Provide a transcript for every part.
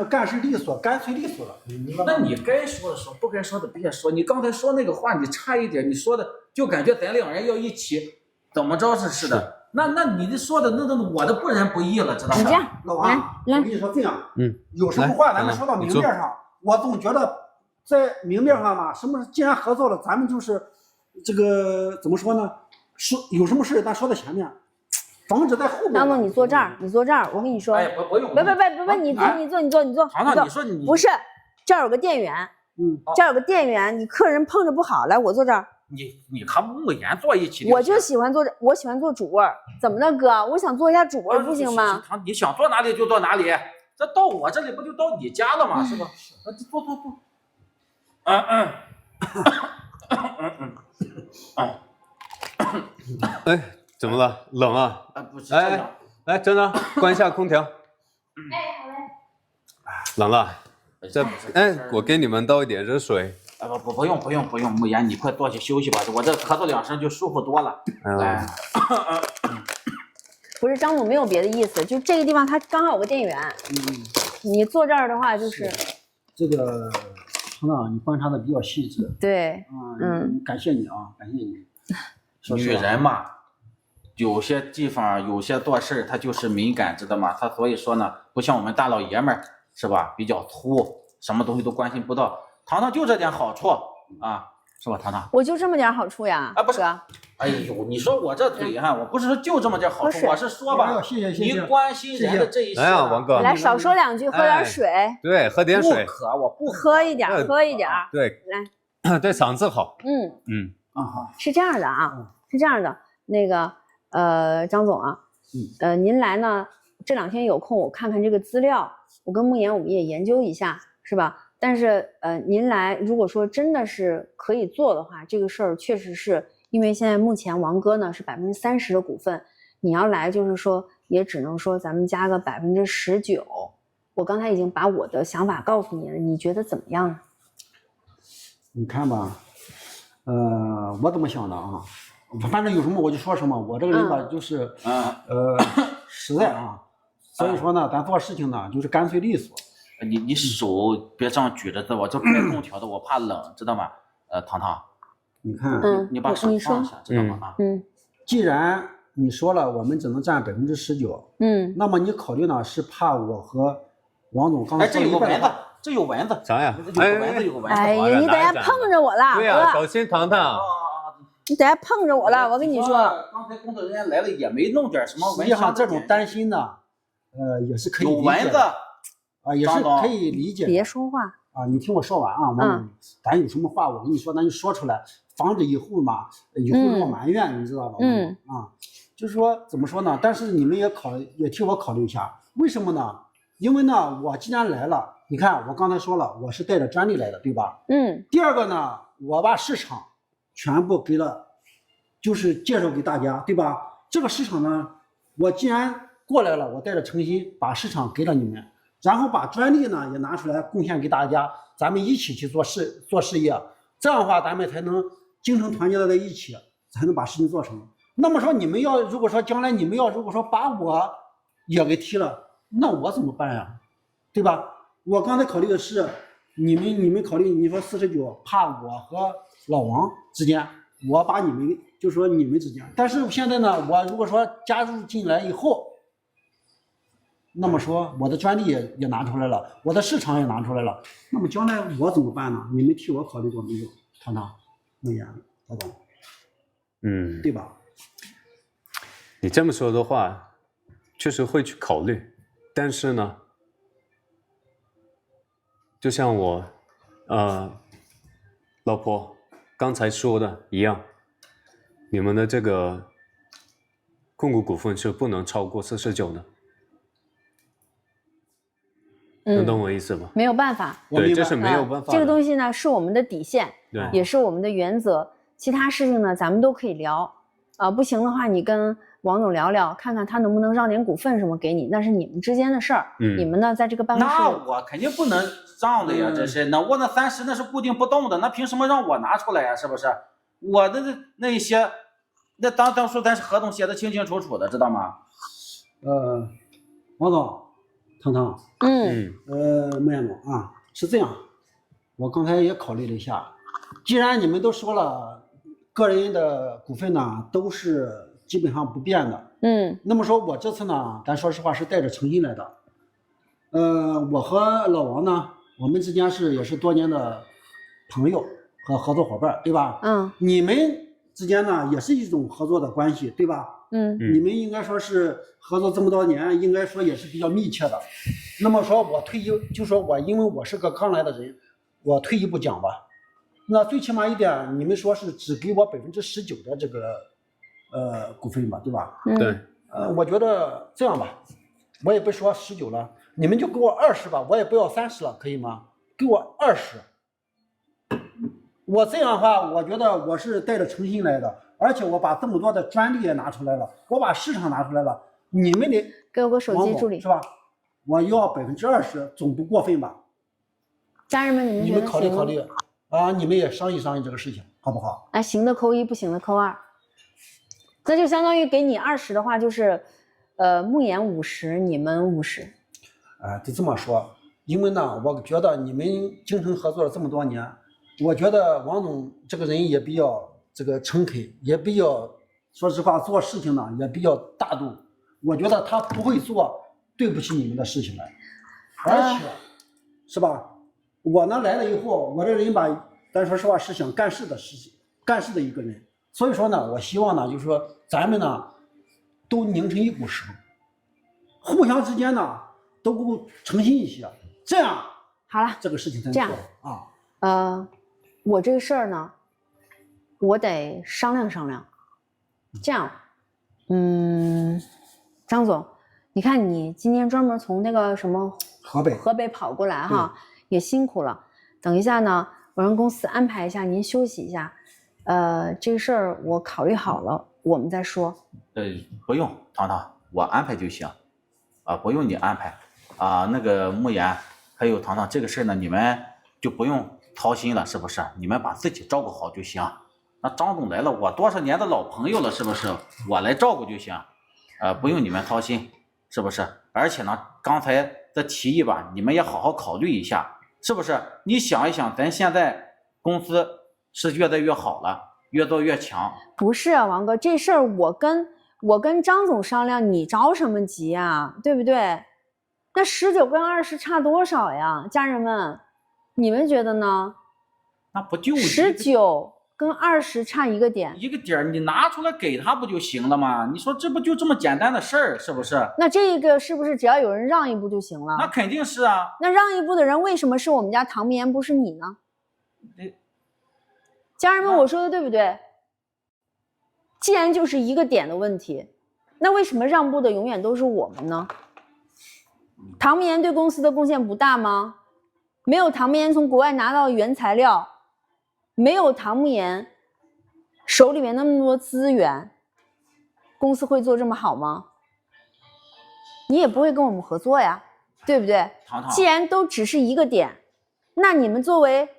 干事利索，干脆利索了，你明白吗？那你该说的说，不该说的别说。你刚才说那个话，你差一点，你说的就感觉咱两人要一起怎么着似的。那你这说的那我的不仁不义了，知道吗？你这样，老王，我跟你说这样，有什么话咱们说到明面上，我总觉得在明面上嘛，什么既然合作了，咱们就是这个怎么说呢？说有什么事咱说在前面，防止在后面。张总，你坐这儿，我跟你说，哎，不用，不，你坐。糖糖，你说你不是，这儿有个店员，这儿有个店员，你客人碰着不好，来，我坐这儿。你和慕言坐一起，我就喜欢坐这，我喜欢坐主位，怎么了哥？我想坐一下主位，不行吗？你想坐哪里就坐哪里，这到我这里不就到你家了吗？是吧？坐。哎，怎么了？冷啊？不是这样。来，真的关一下空调。哎，好嘞。冷了，我给你们倒一点热水。不用，慕言，你快坐下休息吧，我这咳嗽2声就舒服多了。来，不是张总没有别的意思，就这个地方它刚好有个电源。你坐这儿的话就是这个厂长，你观察的比较细致。对，感谢你啊，感谢你。女人嘛，有些地方有些做事他就是敏感，知道吗？他所以说呢，不像我们大老爷们儿是吧，比较粗，什么东西都关心不到。糖糖就这点好处啊，是吧？糖糖，我就这么点好处呀。不是，哥，哎呦，你说我这嘴哈，我不是说就这么点好处，我是说吧，谢谢，你关心人的这一些，来啊，王哥，来少说2句，喝点水。对，喝点水。不渴，我不喝一点。对，来，对嗓子好。是这样的啊，是这样的，那个张总啊，您来呢这2天有空，我看看这个资料，我跟慕言我们也研究一下，是吧？但是您来如果说真的是可以做的话，这个事儿确实是因为现在目前王哥呢是30%的股份，你要来就是说也只能说咱们加个19%。我刚才已经把我的想法告诉你了，你觉得怎么样？你看吧，我怎么想的啊？反正有什么我就说什么。我这个人吧，就是实在啊，所以说呢，咱做事情呢就是干脆利索。你手别这样举着，我这开空调的，我怕冷，知道吗？糖糖，你看，你把手放下，知道吗？既然你说了我们只能占19%，那么你考虑呢是怕我和王总刚才这有个蚊子，这有蚊子，啥呀？有个蚊子。哎呀，你等下碰着我了，对呀，小心糖糖。你等下碰着我了，我跟你说，刚才工作人员来了也没弄点什么蚊子。实际上这种担心呢，也是可以理解的。有蚊子。也是可以理解。别说话啊！你听我说完啊，咱有什么话我跟你说，咱就说出来，防止以后嘛，让我埋怨，你知道吧？就是说怎么说呢？但是你们也替我考虑一下，为什么呢？因为呢，我既然来了，你看我刚才说了，我是带着专利来的，对吧？第二个呢，我把市场全部给了，就是介绍给大家，对吧？这个市场呢，我既然过来了，我带着诚心把市场给了你们。然后把专利呢也拿出来贡献给大家，咱们一起去做事业，这样的话咱们才能精诚团结的在一起，才能把事情做成。那么说你们如果说将来你们如果说把我也给踢了，那我怎么办呀？对吧？我刚才考虑的是你们考虑，你说49，怕我和老王之间，我把你们就说你们之间，但是现在呢，我如果说加入进来以后。那么说，我的专利也拿出来了，我的市场也拿出来了，那么将来我怎么办呢？你们替我考虑过没有？糖糖、慕言、老总，对吧？你这么说的话，确实会去考虑，但是呢，就像我，老婆刚才说的一样，你们的这个控股股份是不能超过49的。能懂我意思吗？没有办法，对，这是没有办法。这个东西呢是我们的底线，也是我们的原则。其他事情呢，咱们都可以聊不行的话，你跟王总聊聊，看看他能不能让点股份什么给你，那是你们之间的事儿。你们呢，在这个办公室，那我肯定不能让的呀，这是那我那30那是固定不动的，那凭什么让我拿出来呀？是不是？我的那一些，那当初咱是合同写的清清楚楚的，知道吗？王总。糖糖，穆彦总啊，是这样，我刚才也考虑了一下，既然你们都说了，个人的股份呢都是基本上不变的，那么说我这次呢，咱说实话是带着诚心来的。我和老王呢，我们之间也是多年的朋友和合作伙伴，对吧？你们之间呢也是一种合作的关系，对吧？你们应该说是合作这么多年，应该说也是比较密切的。那么说我退一，就说我因为我是个刚来的人，我退一步讲吧，那最起码一点，你们说是只给我19%的这个股份吧，对吧？对。我觉得这样吧，我也不说19了，你们就给我20吧，我也不要30了，可以吗？给我20。我这样的话，我觉得我是带着诚心来的，而且我把这么多的专利也拿出来了，我把市场拿出来了，你们得给我个手机助理是吧？我要20%，总不过分吧？家人们，你们考虑考虑啊，你们也商议商议这个事情，好不好？哎，行的扣1，不行的扣2，那就相当于给你20的话，就是穆言50，你们50。就这么说，因为呢，我觉得你们京城合作了这么多年，我觉得王总这个人也比较这个诚恳，也比较说实话做事情呢也比较大度，我觉得他不会做对不起你们的事情来，而且是吧？我呢来了以后，我这人吧，咱说实话是想干事的一个人，所以说呢，我希望呢，就是说咱们呢都拧成一股绳，互相之间呢都够诚心一些，这样好了，这个事情才能这样做啊。我这个事儿呢，我得商量商量。这样，张总，你看你今天专门从那个什么河北跑过来哈，也辛苦了。等一下呢，我让公司安排一下您休息一下。这个事儿我考虑好了，我们再说。不用，糖糖，我安排就行。不用你安排。那个穆言还有糖糖，这个事儿呢，你们就不用操心了，是不是？你们把自己照顾好就行。那张总来了，我多少年的老朋友了，是不是？我来照顾就行。不用你们操心，是不是？而且呢，刚才的提议吧，你们也好好考虑一下，是不是？你想一想，咱现在公司是越来越好了，越做越强。不是啊，王哥，这事儿我跟张总商量，你着什么急啊？对不对？那19跟20差多少呀？家人们，你们觉得呢？那不就19跟20差1个点，一个点你拿出来给他不就行了吗？你说这不就这么简单的事儿，是不是？那这个是不是只要有人让一步就行了？那肯定是啊。那让一步的人为什么是我们家唐绵，不是你呢？家人们，我说的对不对？既然就是1个点的问题，那为什么让步的永远都是我们呢？唐绵对公司的贡献不大吗？没有唐绵从国外拿到原材料，没有唐木岩手里面那么多资源，公司会做这么好吗？你也不会跟我们合作呀，对不对？既然都只是1个点，那你们作为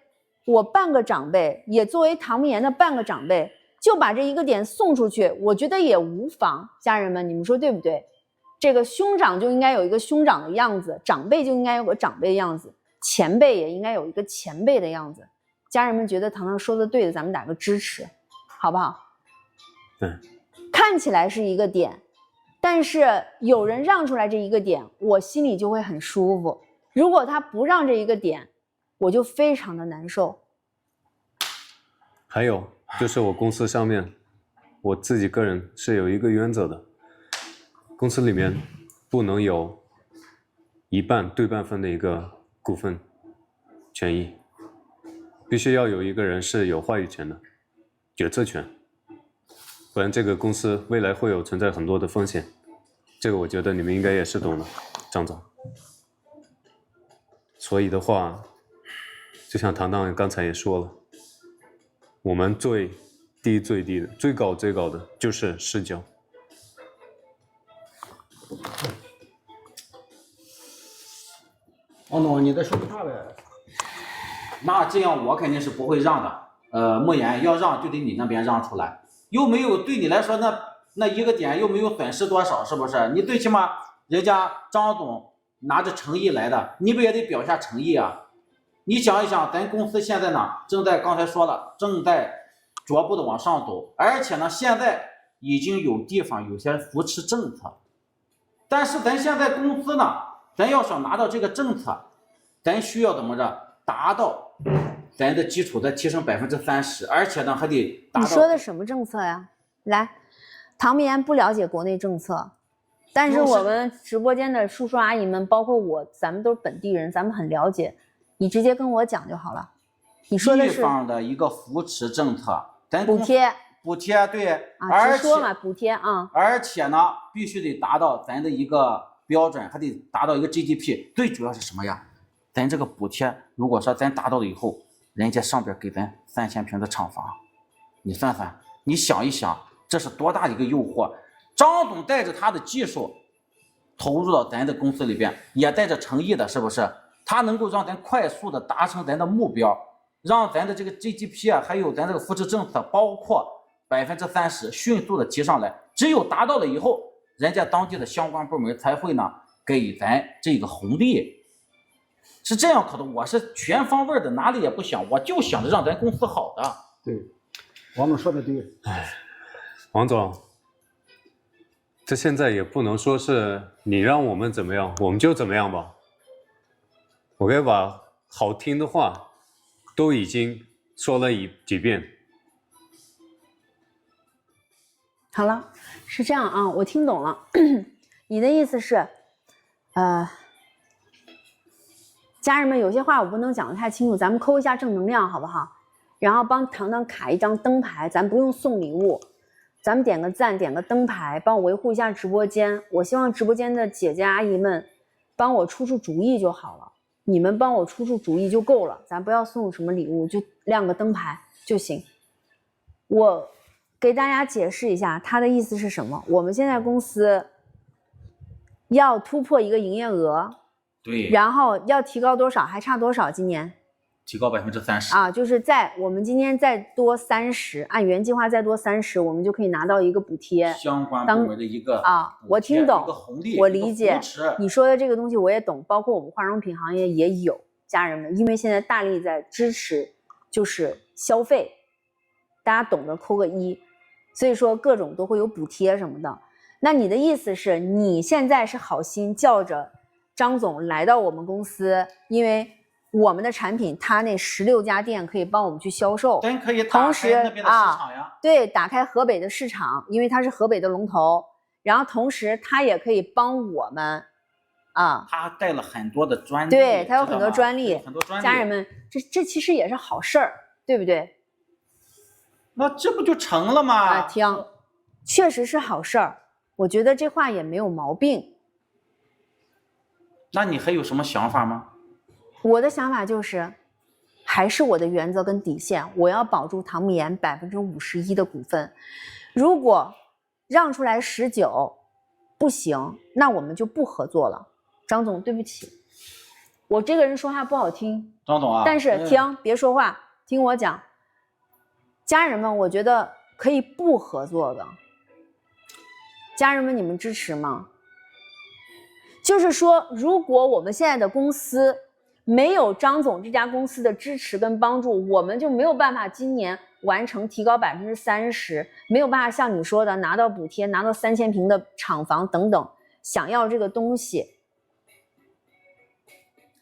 我半个长辈，也作为唐木岩的半个长辈，就把这1个点送出去，我觉得也无妨。家人们，你们说对不对？这个兄长就应该有一个兄长的样子，长辈就应该有个长辈的样子，前辈也应该有一个前辈的样子。家人们觉得糖糖说的对的，咱们打个支持，好不好？看起来是1个点，但是有人让出来这1个点，我心里就会很舒服。如果他不让这1个点，我就非常的难受。还有就是我公司上面，我自己个人是有一个原则的，公司里面不能有1半对半分的一个股份权益，必须要有一个人是有话语权的，决策权，不然这个公司未来会存在很多的风险。这个我觉得你们应该也是懂的，张总。所以的话，就像糖糖刚才也说了，我们最低的、最高的就是19。王总，你再说句话呗。那这样我肯定是不会让的。莫言要让就得你那边让出来，又没有对你来说那1个点又没有损失多少，是不是？你最起码人家张总拿着诚意来的，你不也得表下诚意啊？你想一想，咱公司现在呢，刚才说了，正在逐步的往上走，而且呢，现在已经有地方有些扶持政策，但是咱现在公司呢，咱要想拿到这个政策，咱需要怎么着？达到咱的基础再提升30%，而且呢还得达到。你说的什么政策呀？来，唐明言不了解国内政策，但是我们直播间的叔叔阿姨们，包括我，咱们都是本地人，咱们很了解。你直接跟我讲就好了。你说的是地方的一个扶持政策，咱补贴对啊，直说嘛，补贴啊。而且呢，必须得达到咱的一个标准，还得达到一个 GDP。最主要是什么呀？咱这个补贴，如果说咱达到了以后，人家上边给咱3000平的厂房，你算算，你想一想，这是多大一个诱惑？张总带着他的技术投入到咱的公司里边，也带着诚意的，是不是？它能够让咱快速的达成咱的目标，让咱的这个 GDP 啊，还有咱这个扶持政策，包括30%迅速的提上来。只有达到了以后，人家当地的相关部门才会呢给咱这个红利。是这样可的，我是全方位的，哪里也不想，我就想着让咱公司好的。对，王总说的对。王总，这现在也不能说是你让我们怎么样，我们就怎么样吧。我该把好听的话都已经说了几遍。好了，是这样啊，我听懂了。你的意思是，家人们有些话我不能讲得太清楚，咱们扣一下正能量好不好？然后帮糖糖卡一张灯牌，咱不用送礼物，咱们点个赞，点个灯牌，帮我维护一下直播间。我希望直播间的姐姐阿姨们帮我出主意就好了。你们帮我出主意就够了，咱不要送什么礼物，就亮个灯牌就行。我给大家解释一下他的意思是什么。我们现在公司要突破一个营业额，对，然后要提高多少？还差多少？今年提高30%啊，就是我们今天再多30%，按原计划再多30%，我们就可以拿到一个补贴。相关部门的一个我听懂，一个红利，我理解你说的这个东西我也懂，包括我们化妆品行业也有，家人们，因为现在大力在支持就是消费，大家懂得扣个1，所以说各种都会有补贴什么的。那你的意思是你现在是好心叫着张总来到我们公司，因为我们的产品他那16家店可以帮我们去销售，咱可以打开那边的市场呀。对，打开河北的市场，因为他是河北的龙头，然后同时他也可以帮我们他带了很多的专利，对，他有很多专利，家人们，这其实也是好事儿，对不对？那这不就成了吗？听，确实是好事儿，我觉得这话也没有毛病。那你还有什么想法吗？我的想法就是，还是我的原则跟底线，我要保住唐米言51%的股份。如果让出来19不行，那我们就不合作了。张总，对不起，我这个人说话不好听，张总啊，但是听，别说话，听我讲。家人们，我觉得可以不合作的。家人们，你们支持吗？就是说，如果我们现在的公司没有张总这家公司的支持跟帮助，我们就没有办法今年完成提高30%，没有办法像你说的拿到补贴，拿到3000平的厂房等等，想要这个东西。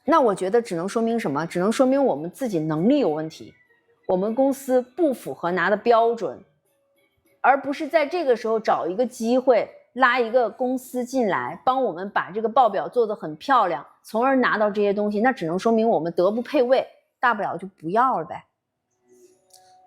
那我觉得只能说明什么？只能说明我们自己能力有问题，我们公司不符合拿的标准，而不是在这个时候找一个机会拉一个公司进来，帮我们把这个报表做得很漂亮，从而拿到这些东西，那只能说明我们德不配位，大不了就不要了呗。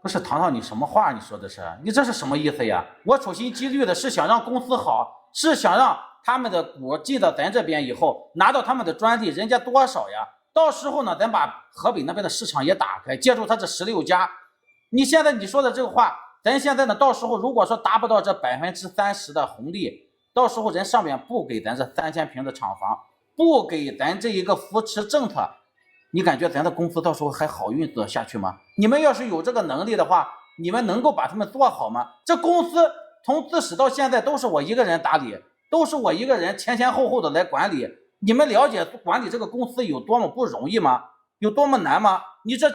不是糖糖，你什么话？你说的是？你这是什么意思呀？我处心积虑的是想让公司好，是想让他们的股进到咱这边以后，拿到他们的专利，人家多少呀？到时候呢，咱把河北那边的市场也打开，借助他这16家。你现在你说的这个话，咱现在呢，到时候如果说达不到这30%的红利，到时候人上面不给咱这3000平的厂房，不给咱这一个扶持政策，你感觉咱的公司到时候还好运作下去吗？你们要是有这个能力的话，你们能够把他们做好吗？这公司从自始到现在都是我一个人打理，都是我一个人前后的来管理。你们了解管理这个公司有多么不容易吗？有多么难吗？你这